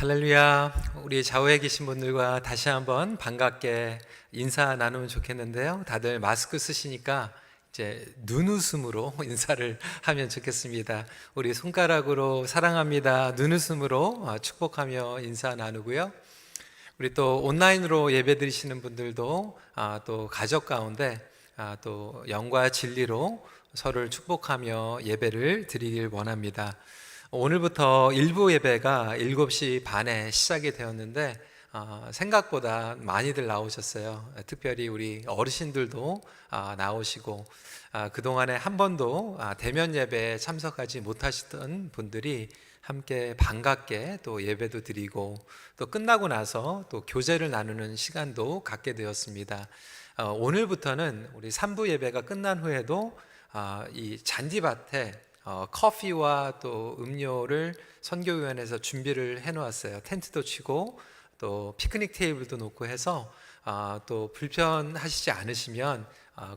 할렐루야. 우리 좌우에 계신 분들과 다시 한번 반갑게 인사 나누면 좋겠는데요. 다들 마스크 쓰시니까 이제 눈웃음으로 인사를 하면 좋겠습니다. 우리 손가락으로 사랑합니다, 눈웃음으로 축복하며 인사 나누고요. 우리 또 온라인으로 예배 드리시는 분들도 또 가족 가운데 또 영과 진리로 서로를 축복하며 예배를 드리길 원합니다. 오늘부터 일부 예배가 7시 반에 시작이 되었는데 생각보다 많이들 나오셨어요. 특별히 우리 어르신들도 나오시고 그동안에 한 번도 대면 예배에 참석하지 못하시던 분들이 함께 반갑게 또 예배도 드리고 또 끝나고 나서 또 교제를 나누는 시간도 갖게 되었습니다. 오늘부터는 우리 3부 예배가 끝난 후에도 이 잔디밭에 커피와 또 음료를 선교위원회에서 준비를 해놓았어요. 텐트도 치고 또 피크닉 테이블도 놓고 해서 또 불편하시지 않으시면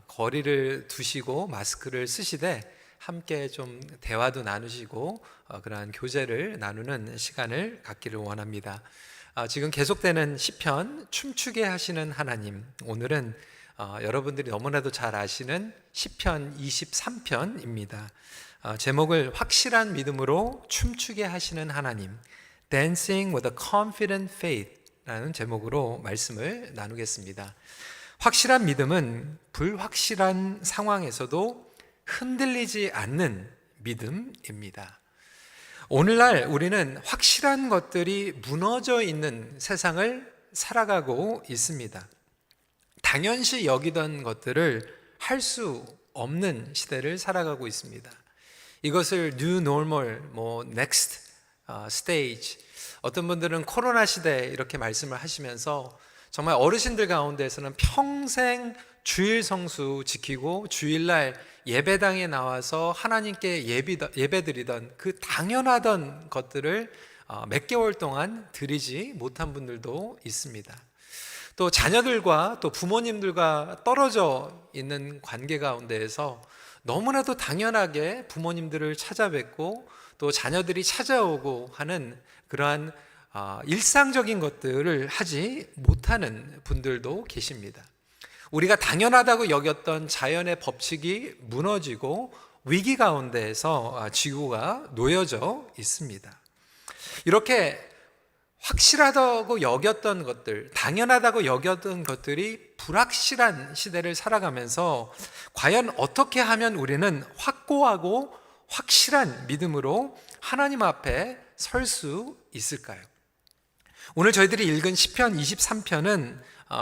거리를 두시고 마스크를 쓰시되 함께 좀 대화도 나누시고 그러한 교제를 나누는 시간을 갖기를 원합니다. 지금 계속되는 시편 춤추게 하시는 하나님, 오늘은 여러분들이 너무나도 잘 아시는 시편 23편입니다. 제목을 확실한 믿음으로 춤추게 하시는 하나님, Dancing with a Confident Faith 라는 제목으로 말씀을 나누겠습니다. 확실한 믿음은 불확실한 상황에서도 흔들리지 않는 믿음입니다. 오늘날 우리는 확실한 것들이 무너져 있는 세상을 살아가고 있습니다. 당연시 여기던 것들을 할 수 없는 시대를 살아가고 있습니다. 이것을 New Normal, Next Stage, 어떤 분들은 코로나 시대 이렇게 말씀을 하시면서 정말 어르신들 가운데서는 평생 주일 성수 지키고 주일날 예배당에 나와서 하나님께 예배드리던 그 당연하던 것들을 몇 개월 동안 드리지 못한 분들도 있습니다. 또 자녀들과 또 부모님들과 떨어져 있는 관계 가운데에서 너무나도 당연하게 부모님들을 찾아뵙고 또 자녀들이 찾아오고 하는 그러한 일상적인 것들을 하지 못하는 분들도 계십니다. 우리가 당연하다고 여겼던 자연의 법칙이 무너지고 위기 가운데에서 지구가 놓여져 있습니다. 이렇게 확실하다고 여겼던 것들, 당연하다고 여겼던 것들이 불확실한 시대를 살아가면서 과연 어떻게 하면 우리는 확고하고 확실한 믿음으로 하나님 앞에 설 수 있을까요? 오늘 저희들이 읽은 시편 23편은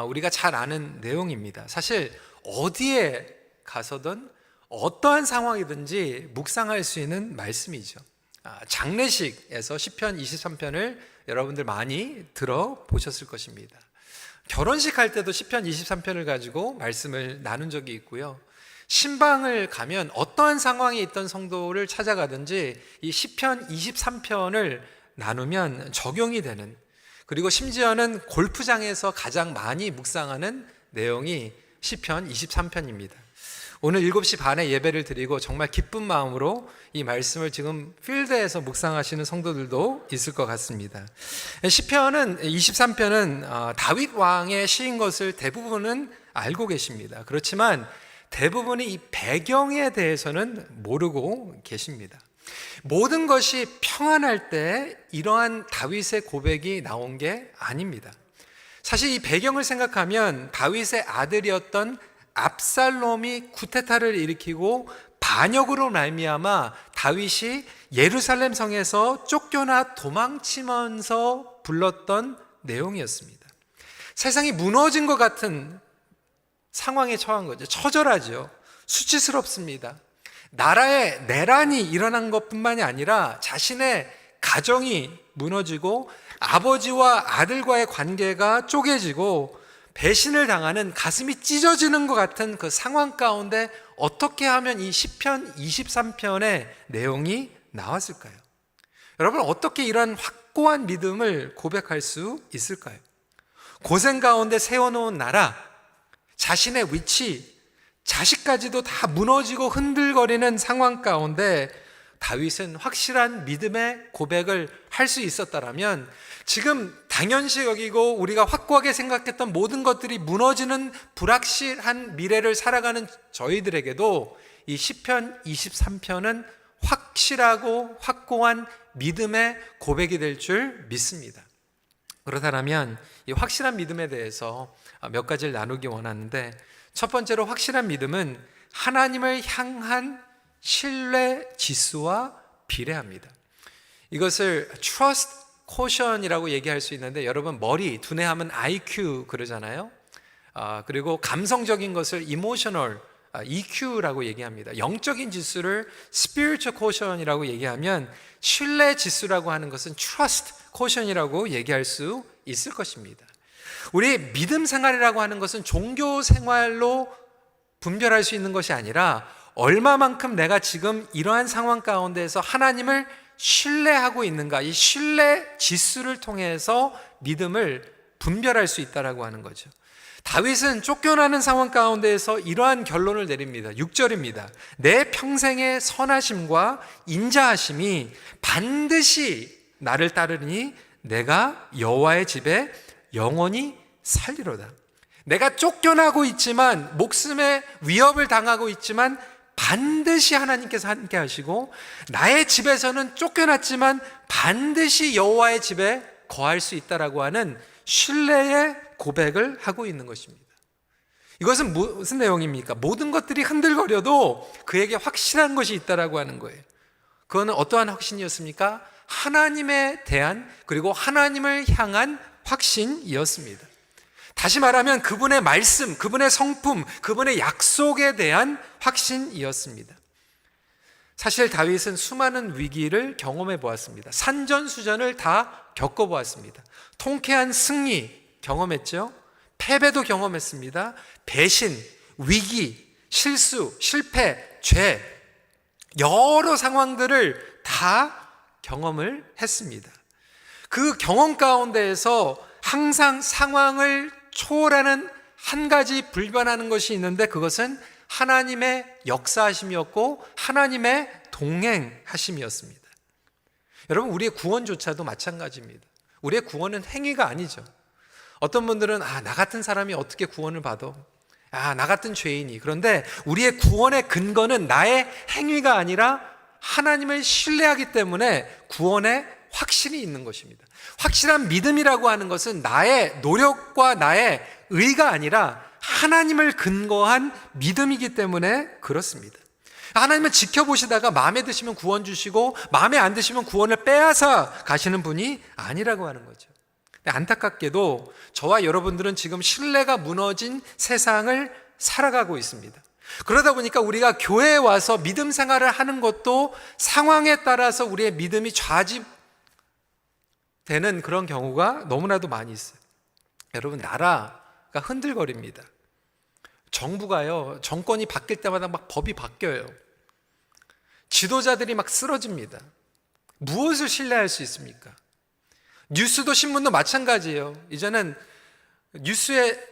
우리가 잘 아는 내용입니다. 사실 어디에 가서든 어떠한 상황이든지 묵상할 수 있는 말씀이죠. 장례식에서 시편 23편을 여러분들 많이 들어보셨을 것입니다. 결혼식 할 때도 시편 23편을 가지고 말씀을 나눈 적이 있고요. 신방을 가면 어떠한 상황에 있던 성도를 찾아가든지 이 시편 23편을 나누면 적용이 되는, 그리고 심지어는 골프장에서 가장 많이 묵상하는 내용이 시편 23편입니다. 오늘 7시 반에 예배를 드리고 정말 기쁜 마음으로 이 말씀을 지금 필드에서 묵상하시는 성도들도 있을 것 같습니다. 시편은 23편은 다윗 왕의 시인 것을 대부분은 알고 계십니다. 그렇지만 대부분이 이 배경에 대해서는 모르고 계십니다. 모든 것이 평안할 때 이러한 다윗의 고백이 나온 게 아닙니다. 사실 이 배경을 생각하면 다윗의 아들이었던 압살롬이 쿠데타를 일으키고 반역으로 말미암아 다윗이 예루살렘 성에서 쫓겨나 도망치면서 불렀던 내용이었습니다. 세상이 무너진 것 같은 상황에 처한 거죠. 처절하죠. 수치스럽습니다. 나라에 내란이 일어난 것뿐만이 아니라 자신의 가정이 무너지고 아버지와 아들과의 관계가 쪼개지고 배신을 당하는, 가슴이 찢어지는 것 같은 그 상황 가운데 어떻게 하면 이 시편 23편의 내용이 나왔을까요? 여러분, 어떻게 이런 확고한 믿음을 고백할 수 있을까요? 고생 가운데 세워놓은 나라, 자신의 위치, 자식까지도 다 무너지고 흔들거리는 상황 가운데 다윗은 확실한 믿음의 고백을 할 수 있었다라면 지금 당연시 여기고 우리가 확고하게 생각했던 모든 것들이 무너지는 불확실한 미래를 살아가는 저희들에게도 이 시편 23편은 확실하고 확고한 믿음의 고백이 될 줄 믿습니다. 그렇다면 이 확실한 믿음에 대해서 몇 가지를 나누기 원하는데, 첫 번째로 확실한 믿음은 하나님을 향한 신뢰 지수와 비례합니다. 이것을 trust quotient이라고 얘기할 수 있는데, 여러분 머리, 두뇌하면 IQ 그러잖아요. 그리고 감성적인 것을 emotional, EQ라고 얘기합니다. 영적인 지수를 spiritual quotient이라고 얘기하면, 신뢰 지수라고 하는 것은 trust quotient이라고 얘기할 수 있을 것입니다. 우리 믿음 생활이라고 하는 것은 종교 생활로 분별할 수 있는 것이 아니라 얼마만큼 내가 지금 이러한 상황 가운데에서 하나님을 신뢰하고 있는가, 이 신뢰 지수를 통해서 믿음을 분별할 수 있다라고 하는 거죠. 다윗은 쫓겨나는 상황 가운데에서 이러한 결론을 내립니다. 6절입니다. 내 평생의 선하심과 인자하심이 반드시 나를 따르니 내가 여호와의 집에 영원히 살리로다. 내가 쫓겨나고 있지만, 목숨의 위협을 당하고 있지만 반드시 하나님께서 함께 하시고, 나의 집에서는 쫓겨났지만 반드시 여호와의 집에 거할 수 있다라고 하는 신뢰의 고백을 하고 있는 것입니다. 이것은 무슨 내용입니까? 모든 것들이 흔들거려도 그에게 확실한 것이 있다라고 하는 거예요. 그거는 어떠한 확신이었습니까? 하나님에 대한, 그리고 하나님을 향한 확신이었습니다. 다시 말하면 그분의 말씀, 그분의 성품, 그분의 약속에 대한 확신이었습니다. 사실 다윗은 수많은 위기를 경험해 보았습니다. 산전수전을 다 겪어보았습니다. 통쾌한 승리 경험했죠. 패배도 경험했습니다. 배신, 위기, 실수, 실패, 죄, 여러 상황들을 다 경험을 했습니다. 그 경험 가운데에서 항상 상황을 초월하는 한 가지 불변하는 것이 있는데, 그것은 하나님의 역사하심이었고 하나님의 동행하심이었습니다. 여러분, 우리의 구원조차도 마찬가지입니다. 우리의 구원은 행위가 아니죠. 어떤 분들은 나 같은 사람이 어떻게 구원을 받아? 나 같은 죄인이. 그런데 우리의 구원의 근거는 나의 행위가 아니라 하나님을 신뢰하기 때문에 구원의 확신이 있는 것입니다. 확실한 믿음이라고 하는 것은 나의 노력과 나의 의가 아니라 하나님을 근거한 믿음이기 때문에 그렇습니다. 하나님은 지켜보시다가 마음에 드시면 구원 주시고 마음에 안 드시면 구원을 빼앗아 가시는 분이 아니라고 하는 거죠. 안타깝게도 저와 여러분들은 지금 신뢰가 무너진 세상을 살아가고 있습니다. 그러다 보니까 우리가 교회에 와서 믿음 생활을 하는 것도 상황에 따라서 우리의 믿음이 좌지되는 그런 경우가 너무나도 많이 있어요. 여러분, 나라가 흔들거립니다. 정부가요, 정권이 바뀔 때마다 막 법이 바뀌어요. 지도자들이 막 쓰러집니다. 무엇을 신뢰할 수 있습니까? 뉴스도 신문도 마찬가지예요. 이제는 뉴스의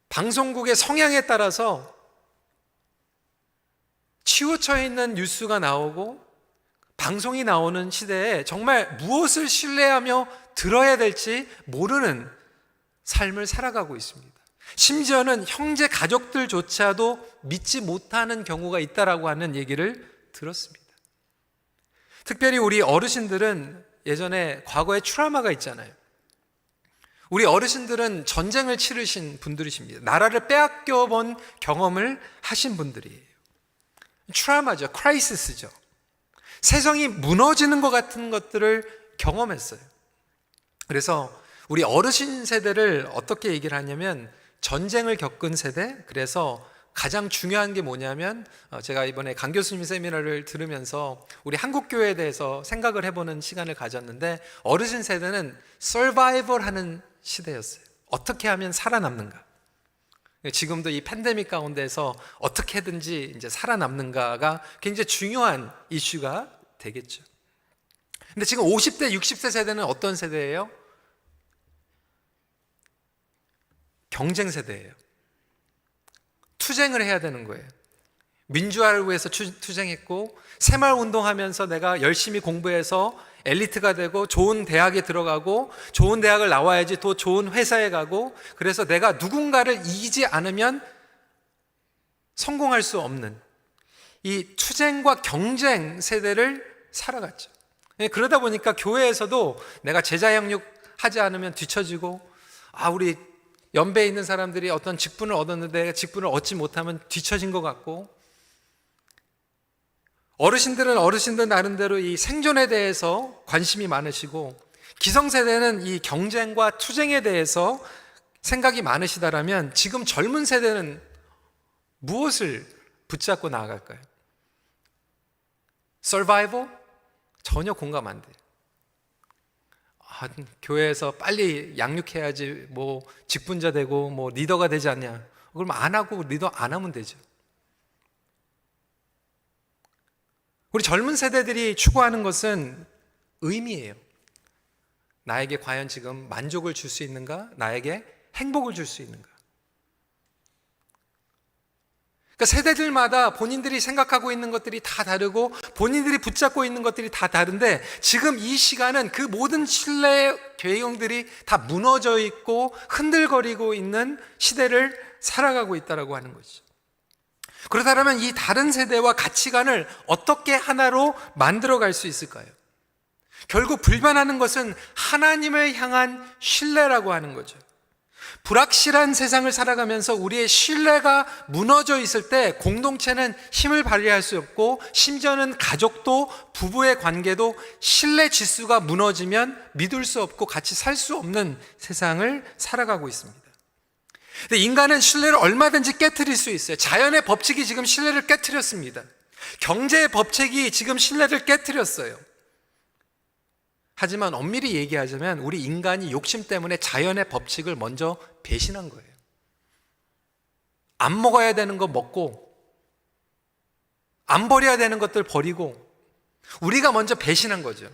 방송국의 성향에 따라서 치우쳐 있는 뉴스가 나오고 방송이 나오는 시대에 정말 무엇을 신뢰하며 들어야 될지 모르는 삶을 살아가고 있습니다. 심지어는 형제 가족들조차도 믿지 못하는 경우가 있다라고 하는 얘기를 들었습니다. 특별히 우리 어르신들은 예전에 과거에 트라우마가 있잖아요. 우리 어르신들은 전쟁을 치르신 분들이십니다. 나라를 빼앗겨 본 경험을 하신 분들이에요. 트라우마죠. 크라이시스죠. 세상이 무너지는 것 같은 것들을 경험했어요. 그래서 우리 어르신 세대를 어떻게 얘기를 하냐면 전쟁을 겪은 세대, 그래서 가장 중요한 게 뭐냐면 제가 이번에 강 교수님 세미나를 들으면서 우리 한국교회에 대해서 생각을 해보는 시간을 가졌는데 어르신 세대는 서바이벌 하는 시대였어요. 어떻게 하면 살아남는가. 지금도 이 팬데믹 가운데서 어떻게든지 이제 살아남는가가 굉장히 중요한 이슈가 되겠죠. 근데 지금 50대, 60대 세대는 어떤 세대예요? 경쟁 세대예요. 투쟁을 해야 되는 거예요. 민주화를 위해서 투쟁했고, 새마을 운동하면서 내가 열심히 공부해서 엘리트가 되고 좋은 대학에 들어가고 좋은 대학을 나와야지 또 좋은 회사에 가고, 그래서 내가 누군가를 이기지 않으면 성공할 수 없는 이 투쟁과 경쟁 세대를 살아갔죠. 그러다 보니까 교회에서도 내가 제자 양육하지 않으면 뒤처지고, 우리 연배에 있는 사람들이 어떤 직분을 얻었는데 직분을 얻지 못하면 뒤처진 것 같고, 어르신들은 어르신들 나름대로 이 생존에 대해서 관심이 많으시고, 기성세대는 이 경쟁과 투쟁에 대해서 생각이 많으시다라면 지금 젊은 세대는 무엇을 붙잡고 나아갈까요? 서바이벌? 전혀 공감 안 돼요. 교회에서 빨리 양육해야지 뭐 직분자 되고 뭐 리더가 되지 않냐. 그럼 안 하고 리더 안 하면 되죠. 우리 젊은 세대들이 추구하는 것은 의미예요. 나에게 과연 지금 만족을 줄 수 있는가? 나에게 행복을 줄 수 있는가? 그러니까 세대들마다 본인들이 생각하고 있는 것들이 다 다르고 본인들이 붙잡고 있는 것들이 다 다른데, 지금 이 시간은 그 모든 신뢰의 배경들이 다 무너져 있고 흔들거리고 있는 시대를 살아가고 있다고 하는 거죠. 그렇다면 이 다른 세대와 가치관을 어떻게 하나로 만들어갈 수 있을까요? 결국 불변하는 것은 하나님을 향한 신뢰라고 하는 거죠. 불확실한 세상을 살아가면서 우리의 신뢰가 무너져 있을 때 공동체는 힘을 발휘할 수 없고, 심지어는 가족도 부부의 관계도 신뢰 지수가 무너지면 믿을 수 없고 같이 살 수 없는 세상을 살아가고 있습니다. 근데 인간은 신뢰를 얼마든지 깨트릴 수 있어요. 자연의 법칙이 지금 신뢰를 깨트렸습니다. 경제의 법칙이 지금 신뢰를 깨트렸어요. 하지만 엄밀히 얘기하자면 우리 인간이 욕심 때문에 자연의 법칙을 먼저 배신한 거예요. 안 먹어야 되는 거 먹고, 안 버려야 되는 것들 버리고, 우리가 먼저 배신한 거죠.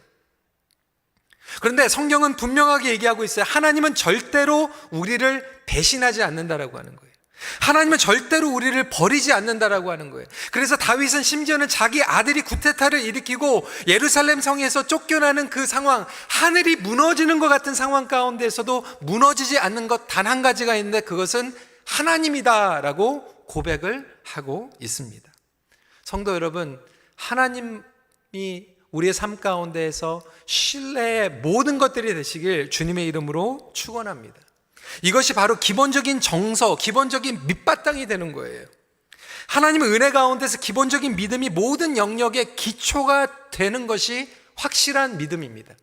그런데 성경은 분명하게 얘기하고 있어요. 하나님은 절대로 우리를 배신하지 않는다라고 하는 거예요. 하나님은 절대로 우리를 버리지 않는다라고 하는 거예요. 그래서 다윗은 심지어는 자기 아들이 구테타를 일으키고 예루살렘 성에서 쫓겨나는 그 상황, 하늘이 무너지는 것 같은 상황 가운데서도 무너지지 않는 것 단 한 가지가 있는데, 그것은 하나님이다라고 고백을 하고 있습니다. 성도 여러분, 하나님이 우리의 삶 가운데에서 신뢰의 모든 것들이 되시길 주님의 이름으로 축원합니다. 이것이 바로 기본적인 정서, 기본적인 밑바탕이 되는 거예요. 하나님의 은혜 가운데서 기본적인 믿음이 모든 영역의 기초가 되는 것이 확실한 믿음입니다.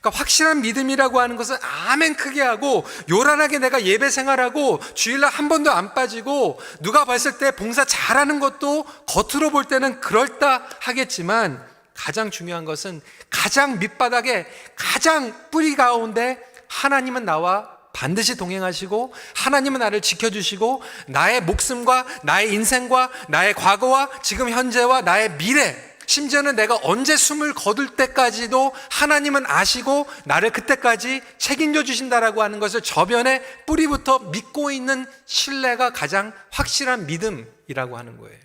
그러니까 확실한 믿음이라고 하는 것은 아멘 크게 하고 요란하게 내가 예배 생활하고 주일날 한 번도 안 빠지고 누가 봤을 때 봉사 잘하는 것도 겉으로 볼 때는 그럴듯하겠지만, 가장 중요한 것은 가장 밑바닥에 가장 뿌리 가운데 하나님은 나와 반드시 동행하시고, 하나님은 나를 지켜주시고, 나의 목숨과 나의 인생과 나의 과거와 지금 현재와 나의 미래, 심지어는 내가 언제 숨을 거둘 때까지도 하나님은 아시고 나를 그때까지 책임져 주신다라고 하는 것을 저변의 뿌리부터 믿고 있는 신뢰가 가장 확실한 믿음이라고 하는 거예요.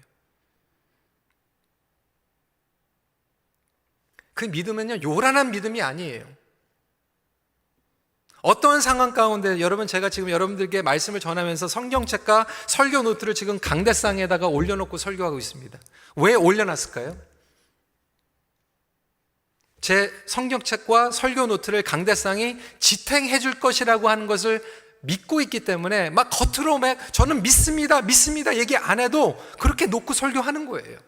그 믿음은요, 요란한 믿음이 아니에요. 어떤 상황 가운데, 여러분, 제가 지금 여러분들께 말씀을 전하면서 성경책과 설교 노트를 지금 강대상에다가 올려놓고 설교하고 있습니다. 왜 올려놨을까요? 제 성경책과 설교 노트를 강대상이 지탱해 줄 것이라고 하는 것을 믿고 있기 때문에 막 겉으로 저는 믿습니다 얘기 안 해도 그렇게 놓고 설교하는 거예요.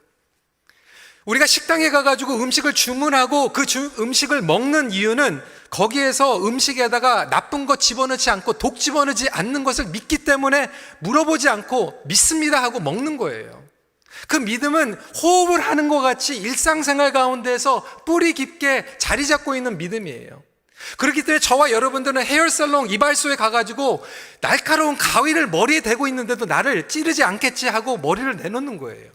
우리가 식당에 가가지고 음식을 주문하고 그 음식을 먹는 이유는 거기에서 음식에다가 나쁜 것 집어넣지 않고 독 집어넣지 않는 것을 믿기 때문에 물어보지 않고 믿습니다 하고 먹는 거예요. 그 믿음은 호흡을 하는 것 같이 일상생활 가운데서 뿌리 깊게 자리 잡고 있는 믿음이에요. 그렇기 때문에 저와 여러분들은 헤어살롱 이발소에 가가지고 날카로운 가위를 머리에 대고 있는데도 나를 찌르지 않겠지 하고 머리를 내놓는 거예요.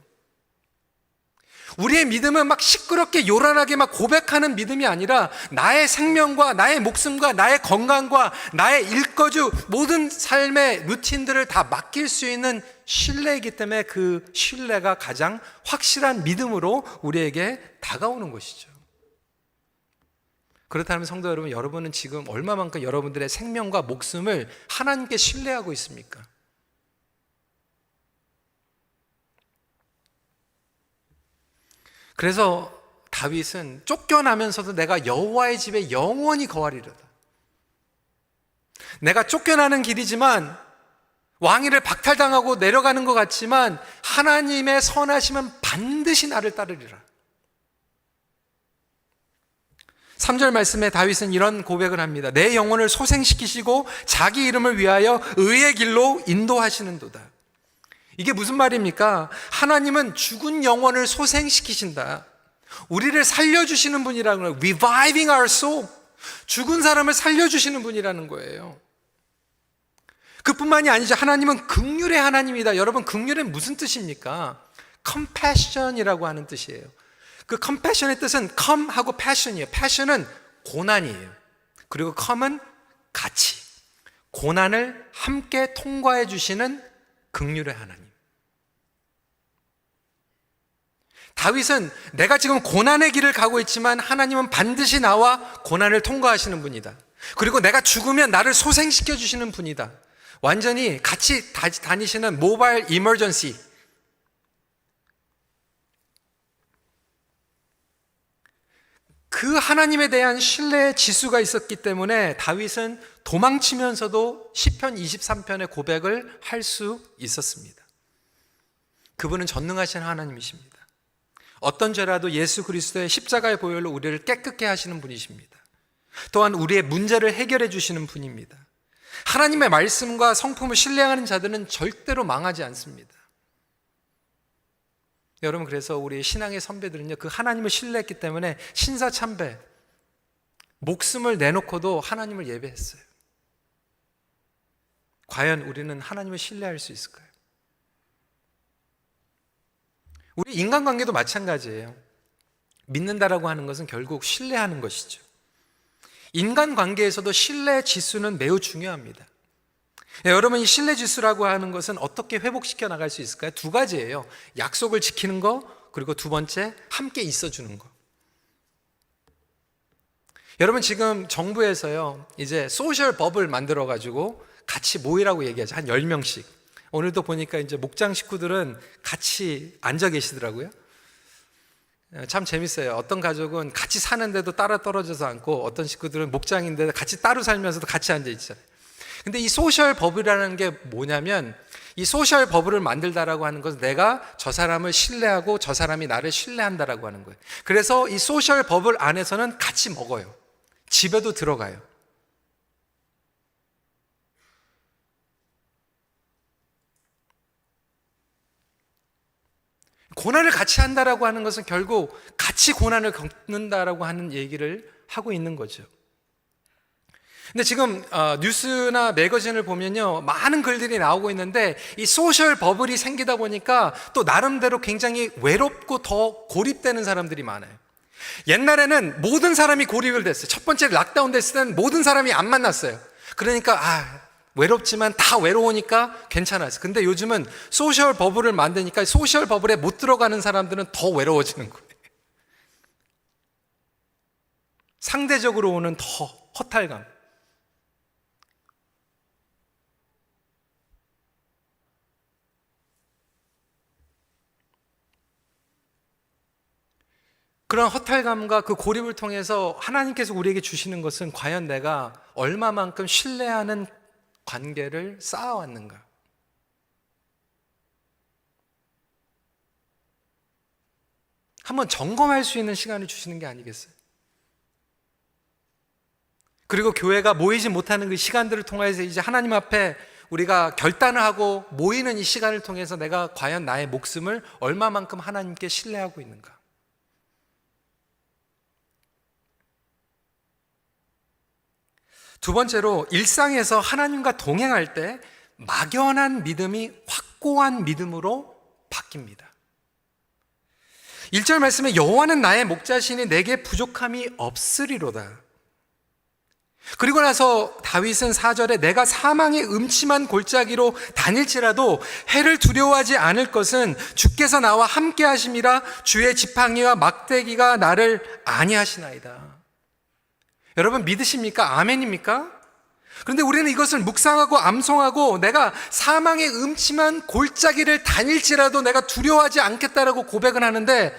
우리의 믿음은 막 시끄럽게 요란하게 막 고백하는 믿음이 아니라 나의 생명과 나의 목숨과 나의 건강과 나의 일거주 모든 삶의 루틴들을 다 맡길 수 있는 신뢰이기 때문에 그 신뢰가 가장 확실한 믿음으로 우리에게 다가오는 것이죠. 그렇다면 성도 여러분, 여러분은 지금 얼마만큼 여러분들의 생명과 목숨을 하나님께 신뢰하고 있습니까? 그래서 다윗은 쫓겨나면서도 내가 여호와의 집에 영원히 거하리로다. 내가 쫓겨나는 길이지만 왕위를 박탈당하고 내려가는 것 같지만 하나님의 선하심은 반드시 나를 따르리라. 3절 말씀에 다윗은 이런 고백을 합니다. 내 영혼을 소생시키시고 자기 이름을 위하여 의의 길로 인도하시는도다. 이게 무슨 말입니까? 하나님은 죽은 영혼을 소생시키신다. 우리를 살려주시는 분이라는 거예요. Reviving our soul. 죽은 사람을 살려주시는 분이라는 거예요. 그뿐만이 아니죠. 하나님은 긍휼의 하나님이다. 여러분, 긍휼은 무슨 뜻입니까? Compassion이라고 하는 뜻이에요. 그 compassion의 뜻은 come 하고 passion이에요. passion은 고난이에요. 그리고 come은 같이. 고난을 함께 통과해 주시는 긍휼의 하나님. 다윗은 내가 지금 고난의 길을 가고 있지만 하나님은 반드시 나와 고난을 통과하시는 분이다. 그리고 내가 죽으면 나를 소생시켜 주시는 분이다. 완전히 같이 다니시는 모바일 이머전시. 그 하나님에 대한 신뢰의 지수가 있었기 때문에 다윗은 도망치면서도 시편 23편의 고백을 할 수 있었습니다. 그분은 전능하신 하나님이십니다. 어떤 죄라도 예수 그리스도의 십자가의 보혈로 우리를 깨끗게 하시는 분이십니다. 또한 우리의 문제를 해결해 주시는 분입니다. 하나님의 말씀과 성품을 신뢰하는 자들은 절대로 망하지 않습니다. 여러분, 그래서 우리 신앙의 선배들은요, 그 하나님을 신뢰했기 때문에 신사참배, 목숨을 내놓고도 하나님을 예배했어요. 과연 우리는 하나님을 신뢰할 수 있을까요? 우리 인간관계도 마찬가지예요. 믿는다라고 하는 것은 결국 신뢰하는 것이죠. 인간관계에서도 신뢰 지수는 매우 중요합니다. 여러분, 이 신뢰 지수라고 하는 것은 어떻게 회복시켜 나갈 수 있을까요? 두 가지예요. 약속을 지키는 거, 그리고 두 번째, 함께 있어주는 거. 여러분, 지금 정부에서요, 이제 소셜 버블 만들어가지고 같이 모이라고 얘기하죠. 한 10명씩. 오늘도 보니까 이제 목장 식구들은 같이 앉아 계시더라고요. 참 재밌어요. 어떤 가족은 같이 사는데도 따라 떨어져서 앉고, 어떤 식구들은 목장인데 같이 따로 살면서도 같이 앉아 있잖아요. 근데 이 소셜 버블이라는 게 뭐냐면, 이 소셜 버블을 만들다라고 하는 것은 내가 저 사람을 신뢰하고 저 사람이 나를 신뢰한다라고 하는 거예요. 그래서 이 소셜 버블 안에서는 같이 먹어요. 집에도 들어가요. 고난을 같이 한다라고 하는 것은 결국 같이 고난을 겪는다라고 하는 얘기를 하고 있는 거죠. 근데 지금 뉴스나 매거진을 보면요, 많은 글들이 나오고 있는데 이 소셜 버블이 생기다 보니까 또 나름대로 굉장히 외롭고 더 고립되는 사람들이 많아요. 옛날에는 모든 사람이 고립을 됐어요. 첫 번째 락다운 됐을 때는 모든 사람이 안 만났어요. 그러니까 외롭지만 다 외로우니까 괜찮았어요. 근데 요즘은 소셜 버블을 만드니까 소셜 버블에 못 들어가는 사람들은 더 외로워지는 거예요. 상대적으로 오는 더 허탈감. 그런 허탈감과 그 고립을 통해서 하나님께서 우리에게 주시는 것은 과연 내가 얼마만큼 신뢰하는 관계를 쌓아왔는가? 한번 점검할 수 있는 시간을 주시는 게 아니겠어요? 그리고 교회가 모이지 못하는 그 시간들을 통해서 이제 하나님 앞에 우리가 결단을 하고 모이는 이 시간을 통해서 내가 과연 나의 목숨을 얼마만큼 하나님께 신뢰하고 있는가? 두 번째로, 일상에서 하나님과 동행할 때 막연한 믿음이 확고한 믿음으로 바뀝니다. 1절 말씀에 여호와는 나의 목자시니 내게 부족함이 없으리로다. 그리고 나서 다윗은 4절에 내가 사망의 음침한 골짜기로 다닐지라도 해를 두려워하지 않을 것은 주께서 나와 함께 하심이라 주의 지팡이와 막대기가 나를 안위하시나이다. 여러분 믿으십니까? 아멘입니까? 그런데 우리는 이것을 묵상하고 암송하고 내가 사망의 음침한 골짜기를 다닐지라도 내가 두려워하지 않겠다라고 고백을 하는데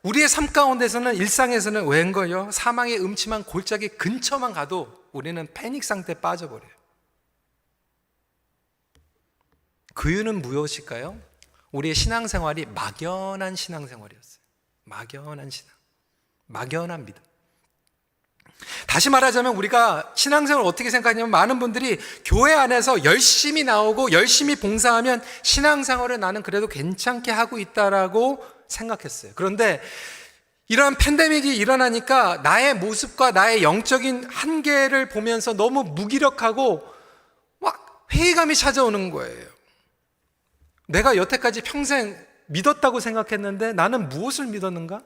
우리의 삶 가운데서는 일상에서는 웬걸요? 사망의 음침한 골짜기 근처만 가도 우리는 패닉 상태에 빠져버려요. 그 이유는 무엇일까요? 우리의 신앙생활이 막연한 신앙생활이었어요. 막연한 신앙, 막연한 믿음. 다시 말하자면 우리가 신앙생활을 어떻게 생각하냐면 많은 분들이 교회 안에서 열심히 나오고 열심히 봉사하면 신앙생활을 나는 그래도 괜찮게 하고 있다라고 생각했어요. 그런데 이러한 팬데믹이 일어나니까 나의 모습과 나의 영적인 한계를 보면서 너무 무기력하고 막 회의감이 찾아오는 거예요. 내가 여태까지 평생 믿었다고 생각했는데 나는 무엇을 믿었는가?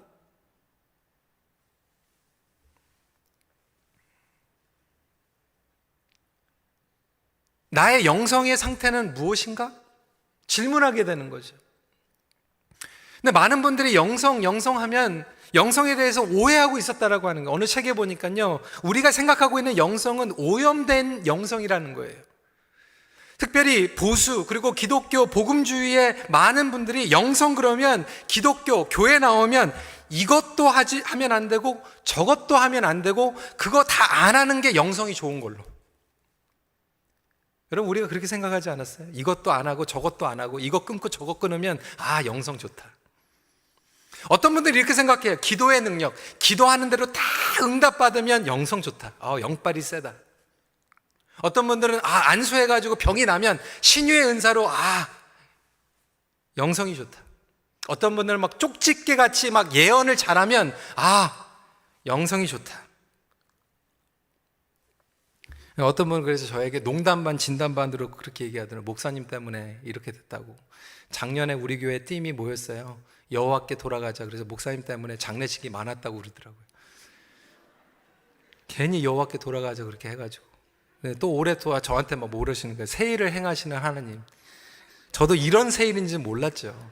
나의 영성의 상태는 무엇인가? 질문하게 되는 거죠. 근데 많은 분들이 영성하면 영성에 대해서 오해하고 있었다라고 하는 거예요. 어느 책에 보니까요, 우리가 생각하고 있는 영성은 오염된 영성이라는 거예요. 특별히 보수 그리고 기독교 복음주의의 많은 분들이 영성 그러면 기독교 교회 나오면 이것도 하면 안 되고 저것도 하면 안 되고 그거 다 안 하는 게 영성이 좋은 걸로. 여러분 우리가 그렇게 생각하지 않았어요? 이것도 안 하고 저것도 안 하고 이거 끊고 저거 끊으면 영성 좋다. 어떤 분들이 이렇게 생각해요. 기도의 능력, 기도하는 대로 다 응답받으면 영성 좋다. 영빨이 세다. 어떤 분들은 안수해가지고 병이 나면 신유의 은사로 영성이 좋다. 어떤 분들은 막 쪽집게 같이 막 예언을 잘하면 영성이 좋다. 어떤 분은 그래서 저에게 농담 반 진담 반으로 그렇게 얘기하더라고요. 목사님 때문에 이렇게 됐다고. 작년에 우리 교회 팀이 모였어요. 여호와께 돌아가자. 그래서 목사님 때문에 장례식이 많았다고 그러더라고요. 괜히 여호와께 돌아가자 그렇게 해가지고. 또 올해 또 저한테 막 모르시는 거예요. 새 일을 행하시는 하나님. 저도 이런 새 일인지 몰랐죠.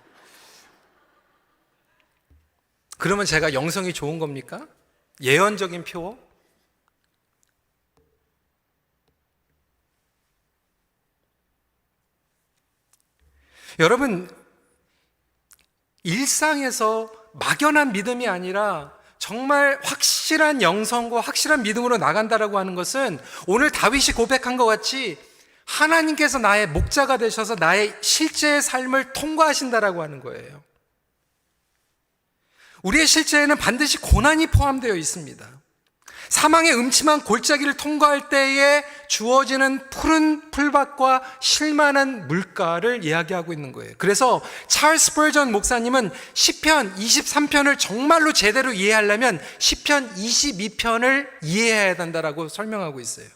그러면 제가 영성이 좋은 겁니까? 예언적인 표? 여러분, 일상에서 막연한 믿음이 아니라 정말 확실한 영성과 확실한 믿음으로 나간다라고 하는 것은 오늘 다윗이 고백한 것 같이 하나님께서 나의 목자가 되셔서 나의 실제의 삶을 통과하신다라고 하는 거예요. 우리의 실제에는 반드시 고난이 포함되어 있습니다. 사망의 음침한 골짜기를 통과할 때에 주어지는 푸른 풀밭과 실만한 물가를 이야기하고 있는 거예요. 그래서 찰스 스퍼전 목사님은 시편 23편을 정말로 제대로 이해하려면 시편 22편을 이해해야 된다라고 설명하고 있어요.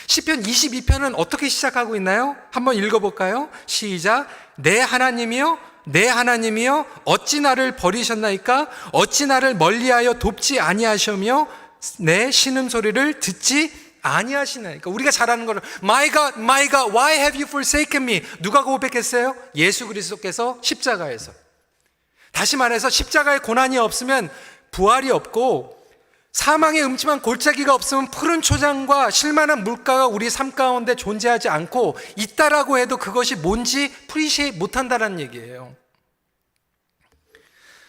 시편 22편은 어떻게 시작하고 있나요? 한번 읽어볼까요? 시작. 내 하나님이여 내 하나님이여 어찌 나를 버리셨나이까? 어찌 나를 멀리하여 돕지 아니하시며 내 신음소리를 듣지 아니하시나이까? 우리가 잘 아는 거를 My God, my God, why have you forsaken me? 누가 고백했어요? 예수 그리스도께서 십자가에서. 다시 말해서 십자가의 고난이 없으면 부활이 없고 사망의 음침한 골짜기가 없으면 푸른 초장과 실만한 물가가 우리 삶 가운데 존재하지 않고 있다라고 해도 그것이 뭔지 프리시에이트 못한다는 얘기예요.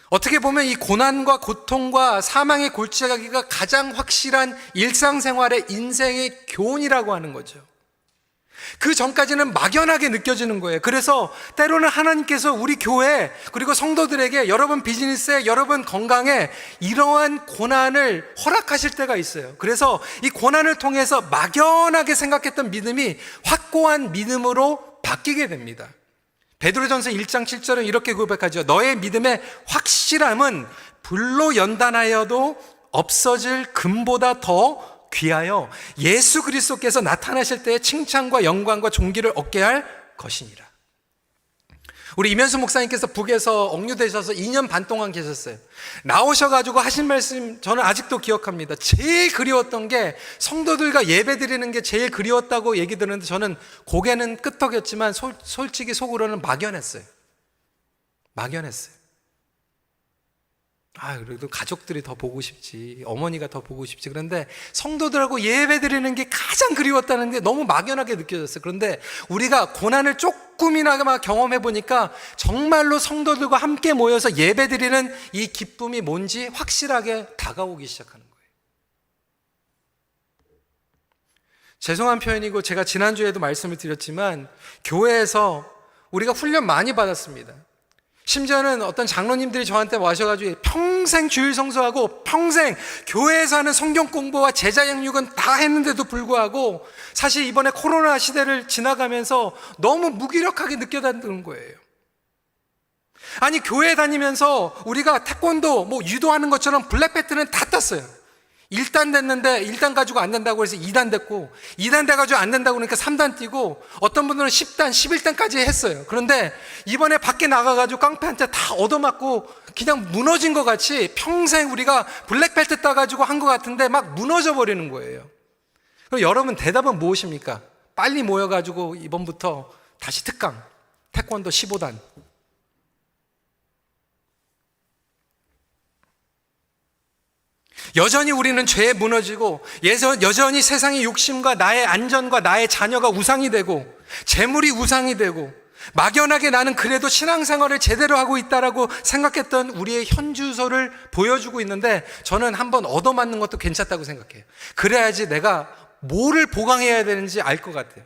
어떻게 보면 이 고난과 고통과 사망의 골짜기가 가장 확실한 일상생활의 인생의 교훈이라고 하는 거죠. 그 전까지는 막연하게 느껴지는 거예요. 그래서 때로는 하나님께서 우리 교회 그리고 성도들에게 여러분 비즈니스에 여러분 건강에 이러한 고난을 허락하실 때가 있어요. 그래서 이 고난을 통해서 막연하게 생각했던 믿음이 확고한 믿음으로 바뀌게 됩니다. 베드로전서 1장 7절은 이렇게 고백하죠. 너의 믿음의 확실함은 불로 연단하여도 없어질 금보다 더 귀하여 예수 그리스도께서 나타나실 때의 칭찬과 영광과 존귀를 얻게 할 것이니라. 우리 이면수 목사님께서 북에서 억류되셔서 2년 반 동안 계셨어요. 나오셔가지고 하신 말씀 저는 아직도 기억합니다. 제일 그리웠던 게 성도들과 예배 드리는 게 제일 그리웠다고 얘기 들었는데 저는 고개는 끄덕였지만 솔직히 속으로는 막연했어요. 그래도 가족들이 더 보고 싶지, 어머니가 더 보고 싶지. 그런데 성도들하고 예배 드리는 게 가장 그리웠다는 게 너무 막연하게 느껴졌어요. 그런데 우리가 고난을 조금이나마 경험해 보니까 정말로 성도들과 함께 모여서 예배 드리는 이 기쁨이 뭔지 확실하게 다가오기 시작하는 거예요. 죄송한 표현이고 제가 지난주에도 말씀을 드렸지만 교회에서 우리가 훈련 많이 받았습니다. 심지어는 어떤 장로님들이 저한테 와셔가지고 평생 주일 성수하고 평생 교회에서 하는 성경 공부와 제자 양육은 다 했는데도 불구하고 사실 이번에 코로나 시대를 지나가면서 너무 무기력하게 느껴지는 거예요. 아니, 교회 다니면서 우리가 태권도 유도하는 것처럼 블랙벨트는 다 땄어요. 1단 됐는데 1단 가지고 안 된다고 해서 2단 됐고, 2단 돼가지고 안 된다고 그러니까 3단 뛰고, 어떤 분들은 10단, 11단까지 했어요. 그런데 이번에 밖에 나가가지고 깡패한테 다 얻어맞고 그냥 무너진 것 같이 평생 우리가 블랙벨트 따가지고 한 것 같은데 막 무너져 버리는 거예요. 그럼 여러분 대답은 무엇입니까? 빨리 모여가지고 이번부터 다시 특강, 태권도 15단. 여전히 우리는 죄에 무너지고, 여전히 세상의 욕심과 나의 안전과 나의 자녀가 우상이 되고, 재물이 우상이 되고, 막연하게 나는 그래도 신앙생활을 제대로 하고 있다라고 생각했던 우리의 현주소를 보여주고 있는데, 저는 한번 얻어맞는 것도 괜찮다고 생각해요. 그래야지 내가 뭐를 보강해야 되는지 알 것 같아요.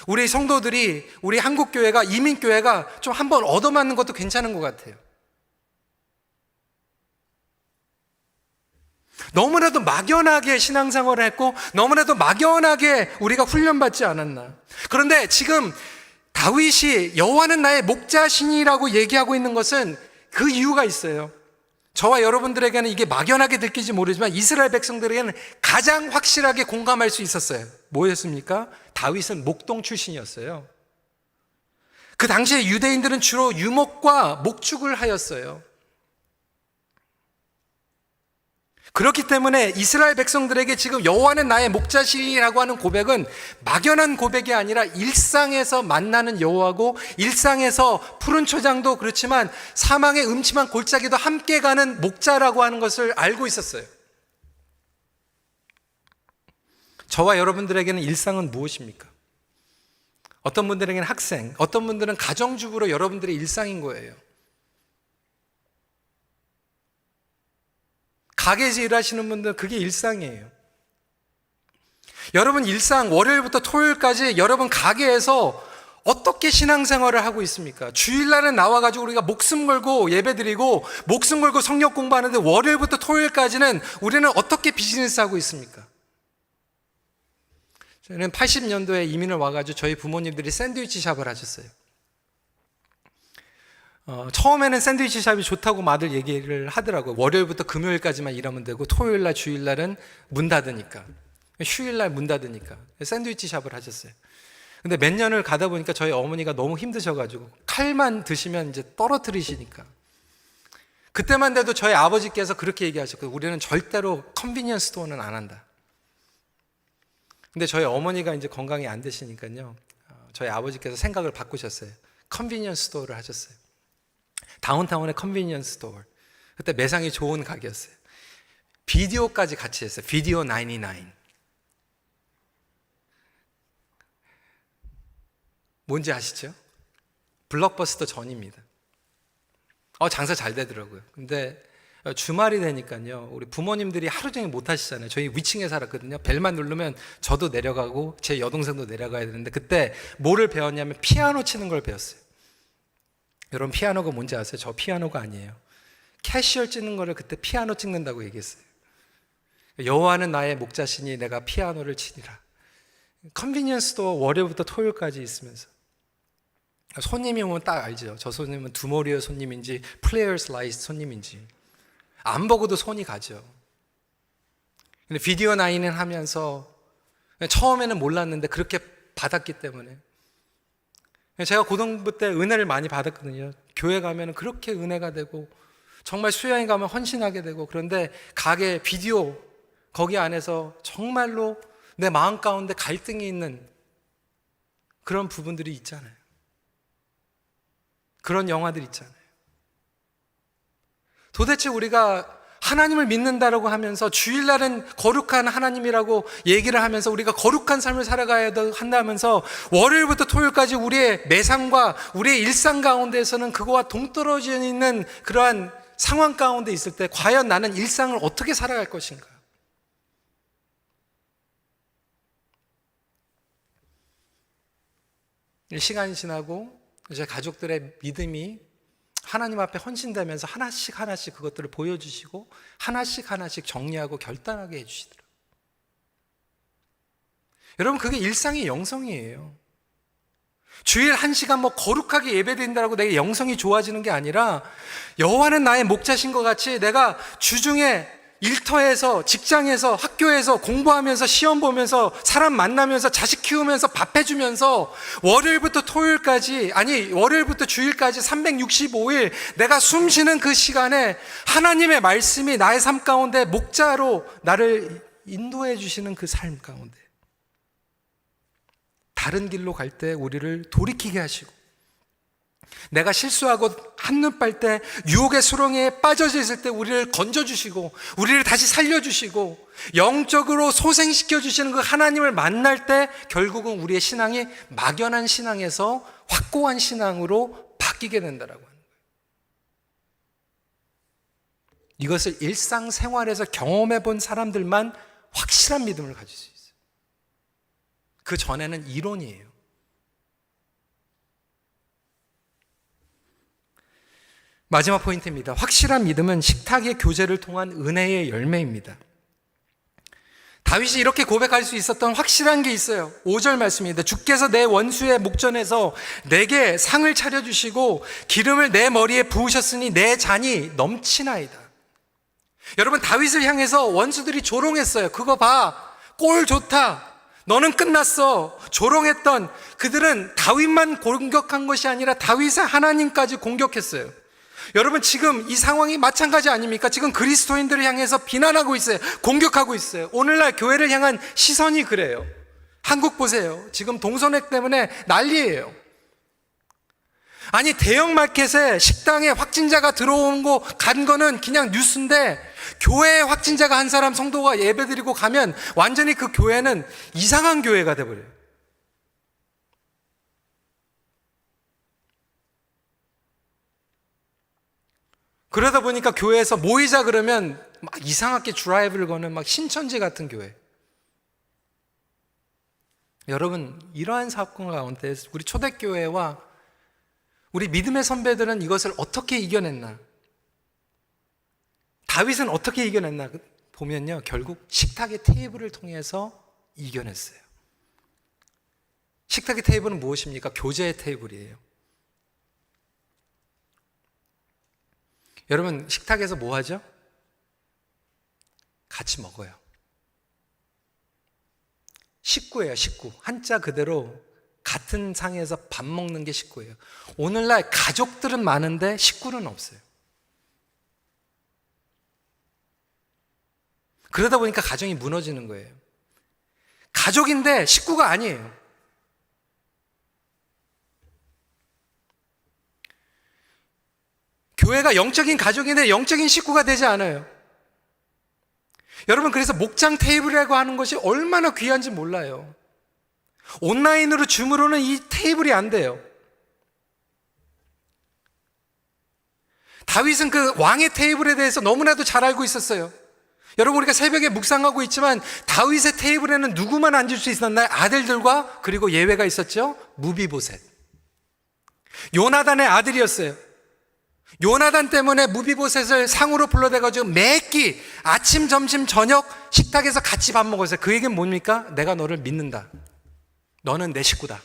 우리 성도들이, 우리 한국교회가, 이민교회가 좀 한번 얻어맞는 것도 괜찮은 것 같아요. 너무나도 막연하게 신앙생활을 했고 너무나도 막연하게 우리가 훈련받지 않았나. 그런데 지금 다윗이 여호와는 나의 목자시니라고 얘기하고 있는 것은 그 이유가 있어요. 저와 여러분들에게는 이게 막연하게 느끼지 모르지만 이스라엘 백성들에게는 가장 확실하게 공감할 수 있었어요. 뭐였습니까? 다윗은 목동 출신이었어요. 그 당시에 유대인들은 주로 유목과 목축을 하였어요. 그렇기 때문에 이스라엘 백성들에게 지금 여호와는 나의 목자시라고 하는 고백은 막연한 고백이 아니라 일상에서 만나는 여호와고, 일상에서 푸른 초장도 그렇지만 사망의 음침한 골짜기도 함께 가는 목자라고 하는 것을 알고 있었어요. 저와 여러분들에게는 일상은 무엇입니까? 어떤 분들에게는 학생, 어떤 분들은 가정주부로 여러분들의 일상인 거예요. 가게에서 일하시는 분들은 그게 일상이에요. 여러분 일상, 월요일부터 토요일까지 여러분 가게에서 어떻게 신앙생활을 하고 있습니까? 주일날은 나와가지고 우리가 목숨 걸고 예배드리고 목숨 걸고 성경 공부하는데 월요일부터 토요일까지는 우리는 어떻게 비즈니스 하고 있습니까? 저는 80년도에 이민을 와가지고 저희 부모님들이 샌드위치 샵을 하셨어요. 처음에는 샌드위치 샵이 좋다고 마들 얘기를 하더라고요. 월요일부터 금요일까지만 일하면 되고 토요일날 주일날은 문 닫으니까, 휴일날 문 닫으니까 샌드위치 샵을 하셨어요. 근데 몇 년을 가다 보니까 저희 어머니가 너무 힘드셔가지고 칼만 드시면 이제 떨어뜨리시니까, 그때만 돼도 저희 아버지께서 그렇게 얘기하셨거든요. 우리는 절대로 컨비니언스 스토어는 안 한다. 근데 저희 어머니가 이제 건강이 안 되시니까요, 저희 아버지께서 생각을 바꾸셨어요. 컨비니언스 스토어를 하셨어요. 다운타운의 컨비니언스 스토어. 그때 매상이 좋은 가게였어요. 비디오까지 같이 했어요. 비디오 99. 뭔지 아시죠? 블록버스터 전입니다. 장사 잘 되더라고요. 근데 주말이 되니까요, 우리 부모님들이 하루 종일 못 하시잖아요. 저희 위층에 살았거든요. 벨만 누르면 저도 내려가고 제 여동생도 내려가야 되는데, 그때 뭐를 배웠냐면 피아노 치는 걸 배웠어요. 여러분 피아노가 뭔지 아세요? 저 피아노가 아니에요. 캐시얼 찍는 거를 그때 피아노 찍는다고 얘기했어요. 여호와는 나의 목자시니 내가 피아노를 치니라. 컨비니언스도 월요일부터 토요일까지 있으면서 손님이 오면 딱 알죠. 저 손님은 두머리의 손님인지 플레이어스 라이스 손님인지 안 보고도 손이 가죠. 근데 비디오 9은 하면서 처음에는 몰랐는데 그렇게 받았기 때문에 제가 고등부 때 은혜를 많이 받았거든요. 교회 가면 그렇게 은혜가 되고 정말 수양에 가면 헌신하게 되고, 그런데 가게 비디오 거기 안에서 정말로 내 마음 가운데 갈등이 있는 그런 부분들이 있잖아요. 그런 영화들 있잖아요. 도대체 우리가 하나님을 믿는다라고 하면서 주일날은 거룩한 하나님이라고 얘기를 하면서 우리가 거룩한 삶을 살아가야 한다면서 월요일부터 토요일까지 우리의 매상과 우리의 일상 가운데에서는 그거와 동떨어져 있는 그러한 상황 가운데 있을 때 과연 나는 일상을 어떻게 살아갈 것인가? 시간이 지나고 이제 가족들의 믿음이 하나님 앞에 헌신되면서 하나씩 하나씩 그것들을 보여주시고 하나씩 하나씩 정리하고 결단하게 해주시더라고요. 여러분, 그게 일상의 영성이에요. 주일 1시간 거룩하게 예배드린다고 내 영성이 좋아지는 게 아니라, 여호와는 나의 목자신 것 같이 내가 주중에 일터에서, 직장에서, 학교에서 공부하면서, 시험 보면서, 사람 만나면서, 자식 키우면서, 밥 해주면서 월요일부터 토요일까지, 아니 월요일부터 주일까지 365일 내가 숨쉬는 그 시간에 하나님의 말씀이 나의 삶 가운데 목자로 나를 인도해 주시는 그 삶 가운데 다른 길로 갈 때 우리를 돌이키게 하시고, 내가 실수하고 한눈 팔 때 유혹의 수렁에 빠져져 있을 때 우리를 건져주시고 우리를 다시 살려주시고 영적으로 소생시켜주시는 그 하나님을 만날 때 결국은 우리의 신앙이 막연한 신앙에서 확고한 신앙으로 바뀌게 된다라고 하는 거예요. 이것을 일상생활에서 경험해 본 사람들만 확실한 믿음을 가질 수 있어요. 그 전에는 이론이에요. 마지막 포인트입니다. 확실한 믿음은 식탁의 교제를 통한 은혜의 열매입니다. 다윗이 이렇게 고백할 수 있었던 확실한 게 있어요. 5절 말씀입니다. 주께서 내 원수의 목전에서 내게 상을 차려주시고 기름을 내 머리에 부으셨으니 내 잔이 넘치나이다. 여러분, 다윗을 향해서 원수들이 조롱했어요. 그거 봐, 꼴 좋다, 너는 끝났어. 조롱했던 그들은 다윗만 공격한 것이 아니라 다윗의 하나님까지 공격했어요. 여러분, 지금 이 상황이 마찬가지 아닙니까? 지금 그리스도인들을 향해서 비난하고 있어요. 공격하고 있어요. 오늘날 교회를 향한 시선이 그래요. 한국 보세요. 지금 동선액 때문에 난리예요. 아니, 대형마켓에 식당에 확진자가 들어온 거 간 거는 그냥 뉴스인데, 교회에 확진자가 한 사람 성도가 예배드리고 가면 완전히 그 교회는 이상한 교회가 돼버려요. 그러다 보니까 교회에서 모이자 그러면 막 이상하게 드라이브를 거는 막 신천지 같은 교회. 여러분, 이러한 사건 가운데 우리 초대교회와 우리 믿음의 선배들은 이것을 어떻게 이겨냈나? 다윗은 어떻게 이겨냈나? 보면요, 결국 식탁의 테이블을 통해서 이겨냈어요. 식탁의 테이블은 무엇입니까? 교제의 테이블이에요. 여러분, 식탁에서 뭐 하죠? 같이 먹어요. 식구예요, 식구. 한자 그대로 같은 상에서 밥 먹는 게 식구예요. 오늘날 가족들은 많은데 식구는 없어요. 그러다 보니까 가정이 무너지는 거예요. 가족인데 식구가 아니에요. 교회가 영적인 가족인데 영적인 식구가 되지 않아요. 여러분, 그래서 목장 테이블이라고 하는 것이 얼마나 귀한지 몰라요. 온라인으로 줌으로는 이 테이블이 안 돼요. 다윗은 그 왕의 테이블에 대해서 너무나도 잘 알고 있었어요. 여러분, 우리가 새벽에 묵상하고 있지만 다윗의 테이블에는 누구만 앉을 수 있었나요? 아들들과, 그리고 예외가 있었죠. 무비보셋, 요나단의 아들이었어요. 요나단 때문에 무비보셋을 상으로 불러대가지고 매끼 아침, 점심, 저녁 식탁에서 같이 밥 먹었어요. 그 얘기는 뭡니까? 내가 너를 믿는다. 너는 내 식구다.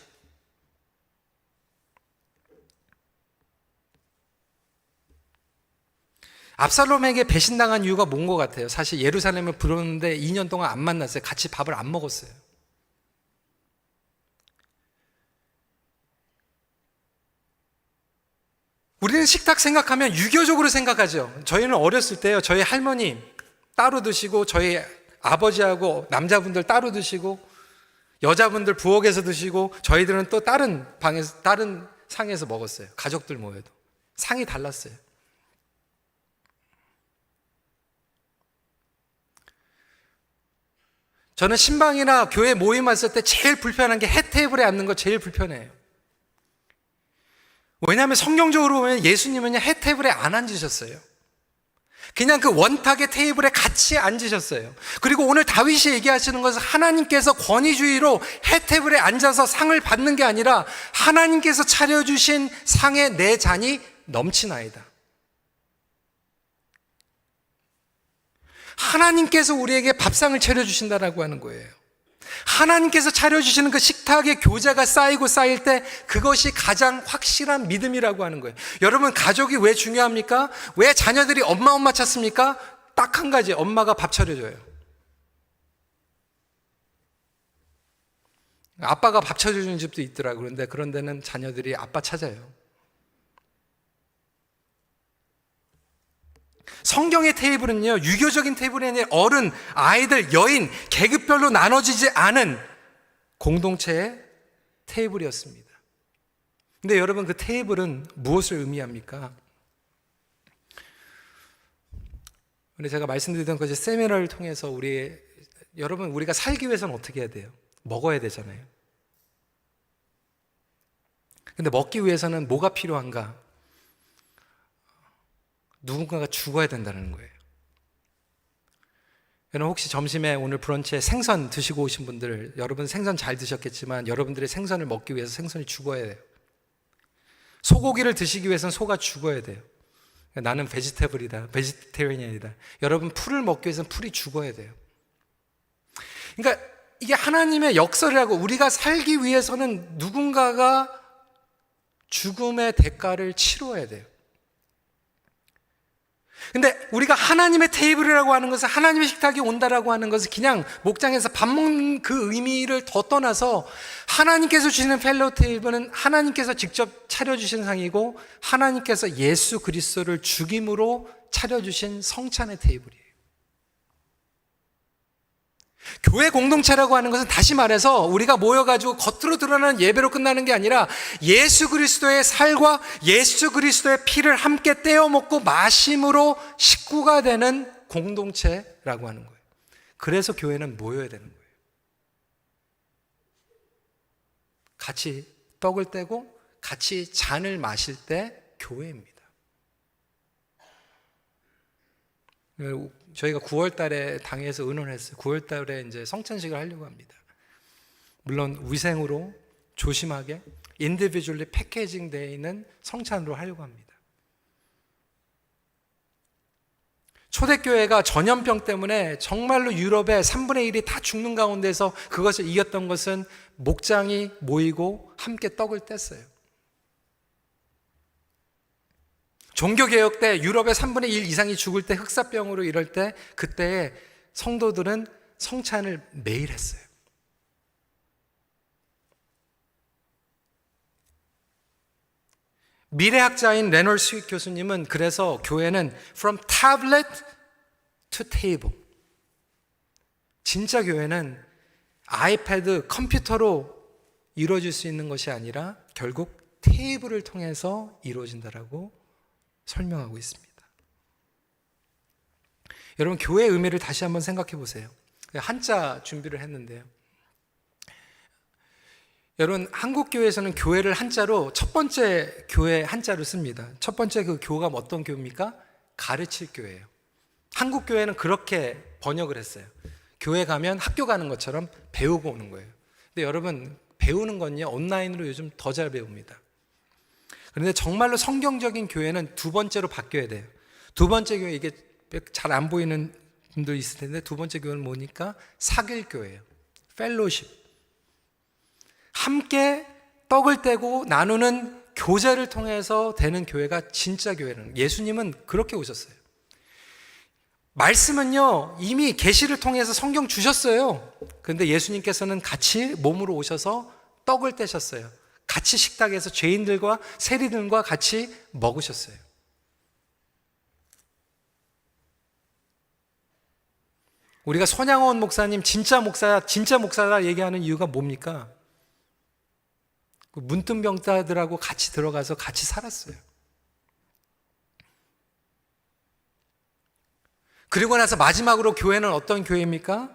압살롬에게 배신당한 이유가 뭔 것 같아요? 사실 예루살렘을 부르는데 2년 동안 안 만났어요. 같이 밥을 안 먹었어요. 우리는 식탁 생각하면 유교적으로 생각하죠. 저희는 어렸을 때요, 저희 할머니 따로 드시고, 저희 아버지하고 남자분들 따로 드시고, 여자분들 부엌에서 드시고, 저희들은 또 다른 방에서, 다른 상에서 먹었어요. 가족들 모여도. 상이 달랐어요. 저는 신방이나 교회 모임 왔을 때 제일 불편한 게 해 테이블에 앉는 거 제일 불편해요. 왜냐하면 성경적으로 보면 예수님은 해 테이블에 안 앉으셨어요. 그냥 그 원탁의 테이블에 같이 앉으셨어요. 그리고 오늘 다윗이 얘기하시는 것은 하나님께서 권위주의로 해 테이블에 앉아서 상을 받는 게 아니라 하나님께서 차려주신 상에 내 잔이 넘치나이다. 하나님께서 우리에게 밥상을 차려주신다라고 하는 거예요. 하나님께서 차려주시는 그 식탁에 교제가 쌓이고 쌓일 때 그것이 가장 확실한 믿음이라고 하는 거예요. 여러분, 가족이 왜 중요합니까? 왜 자녀들이 엄마 찾습니까? 딱 한 가지, 엄마가 밥 차려줘요. 아빠가 밥 차려주는 집도 있더라고요. 그런데 그런 데는 자녀들이 아빠 찾아요. 성경의 테이블은요, 유교적인 테이블이 아니라 어른, 아이들, 여인, 계급별로 나눠지지 않은 공동체의 테이블이었습니다. 근데 여러분, 그 테이블은 무엇을 의미합니까? 근데 제가 말씀드리던 것이 세미나를 통해서 여러분, 우리가 살기 위해서는 어떻게 해야 돼요? 먹어야 되잖아요. 근데 먹기 위해서는 뭐가 필요한가? 누군가가 죽어야 된다는 거예요. 여러분, 혹시 점심에 오늘 브런치에 생선 드시고 오신 분들, 여러분 생선 잘 드셨겠지만 여러분들의 생선을 먹기 위해서 생선이 죽어야 돼요. 소고기를 드시기 위해서는 소가 죽어야 돼요. 나는 베지테리언이다. 여러분, 풀을 먹기 위해서는 풀이 죽어야 돼요. 그러니까 이게 하나님의 역설이라고, 우리가 살기 위해서는 누군가가 죽음의 대가를 치러야 돼요. 근데 우리가 하나님의 테이블이라고 하는 것은, 하나님의 식탁이 온다라고 하는 것은 그냥 목장에서 밥 먹는 그 의미를 더 떠나서 하나님께서 주시는 펠로우 테이블은 하나님께서 직접 차려주신 상이고 하나님께서 예수 그리스도를 죽임으로 차려주신 성찬의 테이블이에요. 교회 공동체라고 하는 것은, 다시 말해서 우리가 모여가지고 겉으로 드러나는 예배로 끝나는 게 아니라 예수 그리스도의 살과 예수 그리스도의 피를 함께 떼어 먹고 마심으로 식구가 되는 공동체라고 하는 거예요. 그래서 교회는 모여야 되는 거예요. 같이 떡을 떼고 같이 잔을 마실 때 교회입니다. 저희가 9월 달에 당에서 의논했어요. 9월 달에 이제 성찬식을 하려고 합니다. 물론 위생으로 조심하게 인디비주얼리 패키징 되어 있는 성찬으로 하려고 합니다. 초대교회가 전염병 때문에 정말로 유럽의 3분의 1이 다 죽는 가운데서 그것을 이겼던 것은 목장이 모이고 함께 떡을 뗐어요. 종교개혁 때 유럽의 3분의 1 이상이 죽을 때, 흑사병으로 이럴 때, 그때 성도들은 성찬을 매일 했어요. 미래학자인 레널 스윗 교수님은 그래서 교회는 from tablet to table, 진짜 교회는 아이패드, 컴퓨터로 이루어질 수 있는 것이 아니라 결국 테이블을 통해서 이루어진다라고 설명하고 있습니다. 여러분, 교회의 의미를 다시 한번 생각해 보세요. 한자 준비를 했는데요. 여러분, 한국 교회에서는 교회를 한자로, 첫 번째 교회 한자로 씁니다. 첫 번째 그 교가 어떤 교입니까? 가르칠 교회예요. 한국 교회는 그렇게 번역을 했어요. 교회 가면 학교 가는 것처럼 배우고 오는 거예요. 근데 여러분, 배우는 건요, 온라인으로 요즘 더 잘 배웁니다. 그런데 정말로 성경적인 교회는 두 번째로 바뀌어야 돼요. 두 번째 교회, 이게 잘 안 보이는 분들 있을 텐데, 두 번째 교회는 뭐니까? 사근교회예요. 펠로십. 함께 떡을 떼고 나누는 교제를 통해서 되는 교회가 진짜 교회는, 예수님은 그렇게 오셨어요. 말씀은요, 이미 계시를 통해서 성경 주셨어요. 그런데 예수님께서는 같이 몸으로 오셔서 떡을 떼셨어요. 같이 식탁에서 죄인들과 세리들과 같이 먹으셨어요. 우리가 손양원 목사님 진짜 목사다 얘기하는 이유가 뭡니까? 그 문둥병자들하고 같이 들어가서 같이 살았어요. 그리고 나서 마지막으로 교회는 어떤 교회입니까?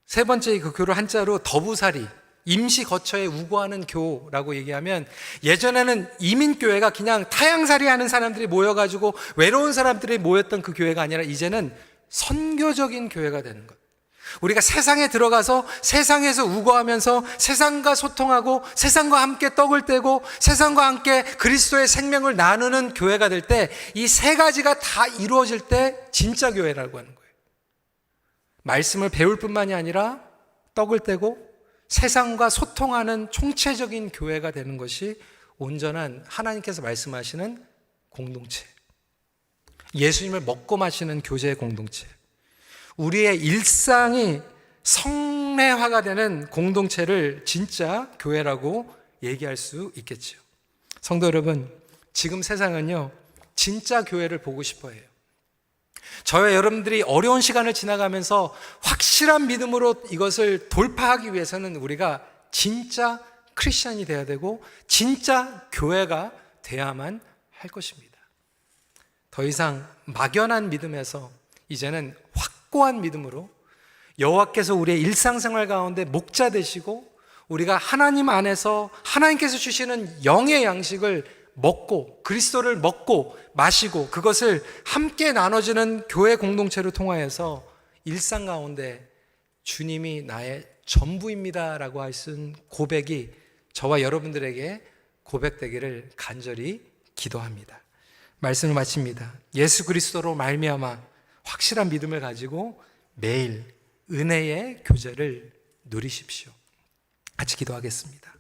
세 번째 그 교를 한자로 더부살이, 임시 거처에 우거하는 교라고 얘기하면, 예전에는 이민교회가 그냥 타향살이 하는 사람들이 모여가지고 외로운 사람들이 모였던 그 교회가 아니라 이제는 선교적인 교회가 되는 것. 우리가 세상에 들어가서 세상에서 우거하면서 세상과 소통하고 세상과 함께 떡을 떼고 세상과 함께 그리스도의 생명을 나누는 교회가 될 때, 이 세 가지가 다 이루어질 때 진짜 교회라고 하는 거예요. 말씀을 배울 뿐만이 아니라 떡을 떼고 세상과 소통하는 총체적인 교회가 되는 것이 온전한 하나님께서 말씀하시는 공동체, 예수님을 먹고 마시는 교제의 공동체, 우리의 일상이 성례화가 되는 공동체를 진짜 교회라고 얘기할 수 있겠죠. 성도 여러분, 지금 세상은요 진짜 교회를 보고 싶어 해요. 저와 여러분들이 어려운 시간을 지나가면서 확실한 믿음으로 이것을 돌파하기 위해서는 우리가 진짜 크리스천이 돼야 되고 진짜 교회가 돼야만 할 것입니다. 더 이상 막연한 믿음에서 이제는 확고한 믿음으로 여호와께서 우리의 일상생활 가운데 목자 되시고 우리가 하나님 안에서 하나님께서 주시는 영의 양식을 먹고 그리스도를 먹고 마시고 그것을 함께 나눠주는 교회 공동체를 통하여서 일상 가운데 주님이 나의 전부입니다 라고 하신 고백이 저와 여러분들에게 고백되기를 간절히 기도합니다. 말씀을 마칩니다. 예수 그리스도로 말미암아 확실한 믿음을 가지고 매일 은혜의 교제를 누리십시오. 같이 기도하겠습니다.